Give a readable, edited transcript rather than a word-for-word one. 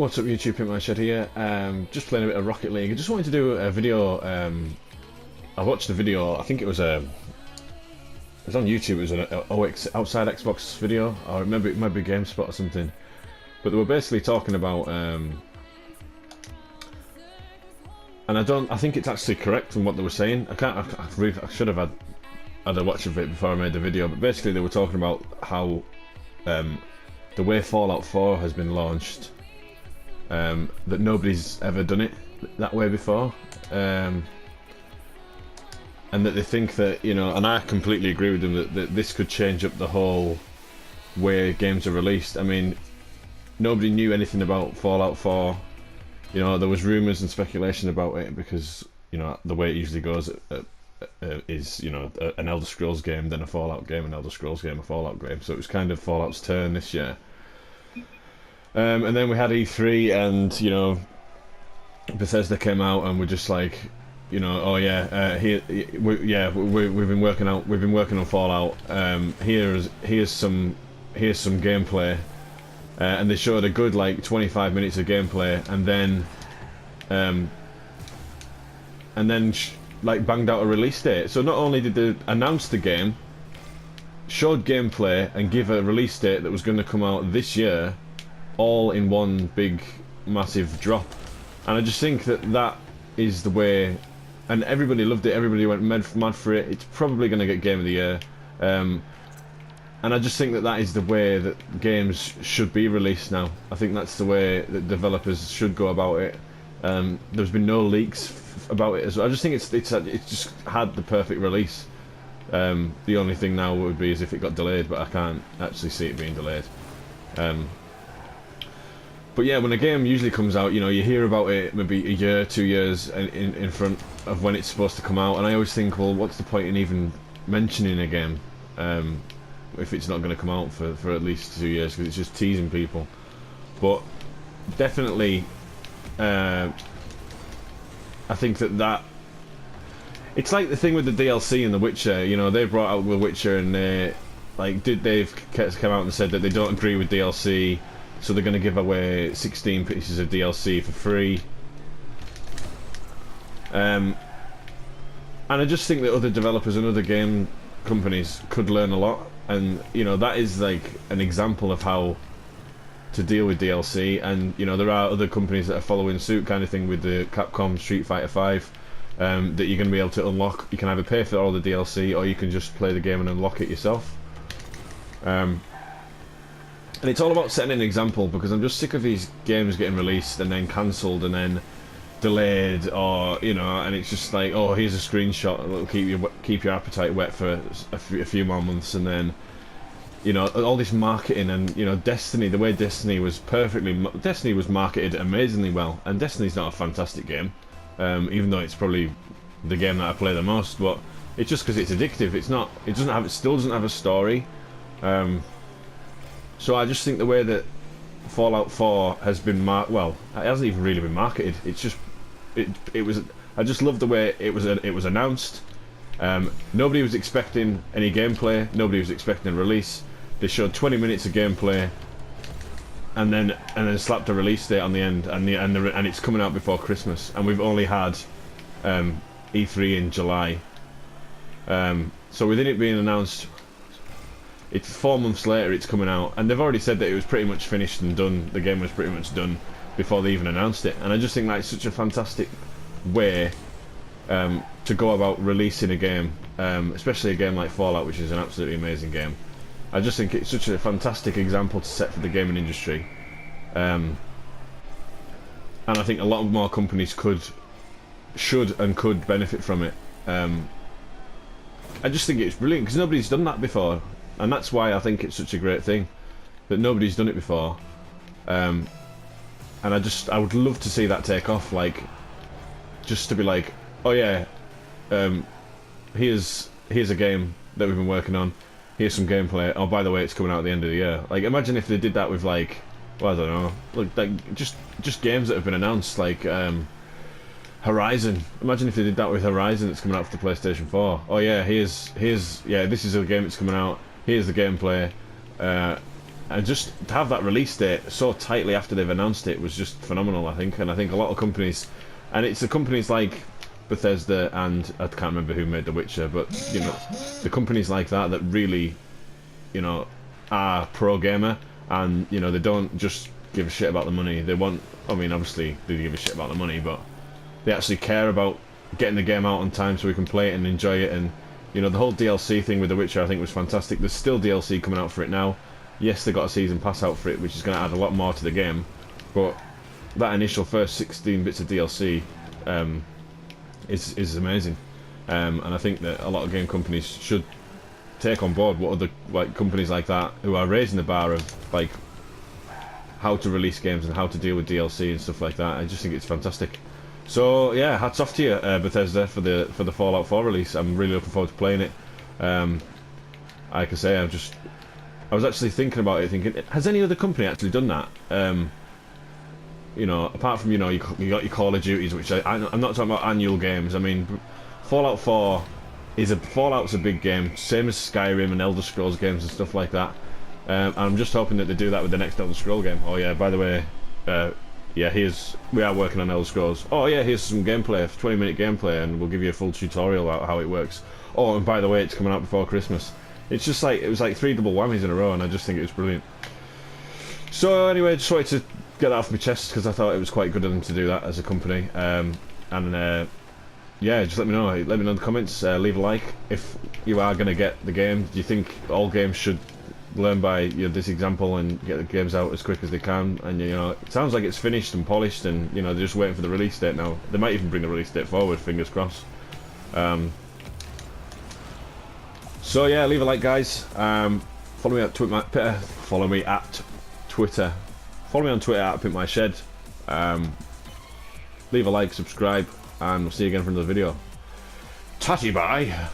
What's up YouTube, Pitman Shed here. Just playing a bit of Rocket League. I just wanted to do a video. I watched the video, I think it was on YouTube, it was an OX outside Xbox video, or maybe it might be GameSpot or something. But they were basically talking about, and I think it's actually correct from what they were saying. I should have had a watch of it before I made the video, but basically they were talking about how the way Fallout 4 has been launched, that nobody's ever done it that way before, and that they think that, you know, and I completely agree with them, that this could change up the whole way games are released. I mean, nobody knew anything about Fallout 4. You know, there was rumours and speculation about it because, you know, the way it usually goes is, you know, an Elder Scrolls game, then a Fallout game, an Elder Scrolls game, a Fallout game. So it was kind of Fallout's turn this year. And then we had E3, and, you know, Bethesda came out and we're just like, you know, oh yeah, we've been working on Fallout. Here's some gameplay, and they showed a good like 25 minutes of gameplay, and then like banged out a release date. So not only did they announce the game, showed gameplay, and give a release date that was going to come out this year, all in one big massive drop. And I just think that is the way, and everybody loved it, everybody went mad for it. It's probably going to get Game of the Year, and I just think that is the way that games should be released now. I think that's the way that developers should go about it. There's been no leaks about it as well. I just think it's just had the perfect release. The only thing now would be is if it got delayed, but I can't actually see it being delayed. But yeah, when a game usually comes out, you know, you hear about it maybe a year, 2 years in front of when it's supposed to come out, and I always think, well, what's the point in even mentioning a game if it's not going to come out for at least 2 years, because it's just teasing people. But definitely, I think that it's like the thing with the DLC in The Witcher. You know, they brought out The Witcher, and they've come out and said that they don't agree with DLC. So they're going to give away 16 pieces of DLC for free. And I just think that other developers and other game companies could learn a lot. And, you know, that is like an example of how to deal with DLC. And, you know, there are other companies that are following suit, kind of thing, with the Capcom Street Fighter 5, that you're going to be able to unlock. You can either pay for all the DLC, or you can just play the game and unlock it yourself. And it's all about setting an example, because I'm just sick of these games getting released and then cancelled and then delayed, or, you know, and it's just like, oh, here's a screenshot, it'll keep your appetite wet for a few more months, and then, you know, all this marketing. And, you know, Destiny, the way Destiny was marketed amazingly well, and Destiny's not a fantastic game, even though it's probably the game that I play the most, but it's just because it's addictive. It still doesn't have a story. So I just think the way that Fallout 4 has been it hasn't even really been marketed. It's just, it was. I just love the way it was announced. Nobody was expecting any gameplay. Nobody was expecting a release. They showed 20 minutes of gameplay, and then slapped a release date on the end, and it's coming out before Christmas. And we've only had E3 in July. So within it being announced, it's 4 months later, it's coming out, and they've already said that it was pretty much finished and done. The game was pretty much done before they even announced it. And I just think that's such a fantastic way to go about releasing a game, especially a game like Fallout, which is an absolutely amazing game. I just think it's such a fantastic example to set for the gaming industry, and I think a lot more companies should benefit from it. I just think it's brilliant, because nobody's done that before. And that's why I think it's such a great thing that nobody's done it before, and I would love to see that take off. Like, just to be like, oh yeah, here's a game that we've been working on. Here's some gameplay. Oh, by the way, it's coming out at the end of the year. Like, imagine if they did that with, like, well, I don't know, like just games that have been announced, like Horizon. Imagine if they did that with Horizon that's coming out for the PlayStation 4. Oh yeah, this is a game that's coming out. Here's the gameplay. and just to have that release date so tightly after they've announced it was just phenomenal, I think. And I think a lot of companies, and it's the companies like Bethesda and I can't remember who made The Witcher, but you know, the companies like that that really, you know, are pro gamer, and you know, they don't just give a shit about the money. They want, I mean, obviously they give a shit about the money, but they actually care about getting the game out on time so we can play it and enjoy it. And you know, the whole DLC thing with The Witcher I think was fantastic. There's still DLC coming out for it now. Yes, they got a season pass out for it, which is going to add a lot more to the game, but that initial first 16 bits of DLC is amazing. And I think that a lot of game companies should take on board what other like companies like that who are raising the bar of like how to release games and how to deal with DLC and stuff like that. I just think it's fantastic. So yeah, hats off to you, Bethesda, for the Fallout 4 release. I'm really looking forward to playing it. Like I say, I was actually thinking about it, thinking, has any other company actually done that? You know, apart from, you know, you got your Call of Duties, which I'm not talking about annual games. I mean, Fallout 4 Fallout's a big game, same as Skyrim and Elder Scrolls games and stuff like that. And I'm just hoping that they do that with the next Elder Scroll game. Oh yeah, by the way, yeah, we are working on Elder Scrolls. Oh yeah, here's some gameplay, 20-minute gameplay, and we'll give you a full tutorial about how it works. Oh, and by the way, it's coming out before Christmas. It's just like, it was like 3 double whammies in a row, and I just think it was brilliant. So anyway, just wanted to get that off my chest because I thought it was quite good of them to do that as a company. Yeah, just let me know. Let me know in the comments. Leave a like if you are going to get the game. Do you think all games should learn by this example and get the games out as quick as they can? And you know, it sounds like it's finished and polished, and you know, they're just waiting for the release date now. They might even bring the release date forward. Fingers crossed. So yeah, leave a like, guys. Follow me at Twitter. Follow me at Twitter. Follow me on Twitter at PimpMyShed. Leave a like, subscribe, and we'll see you again for another video. Tatty bye.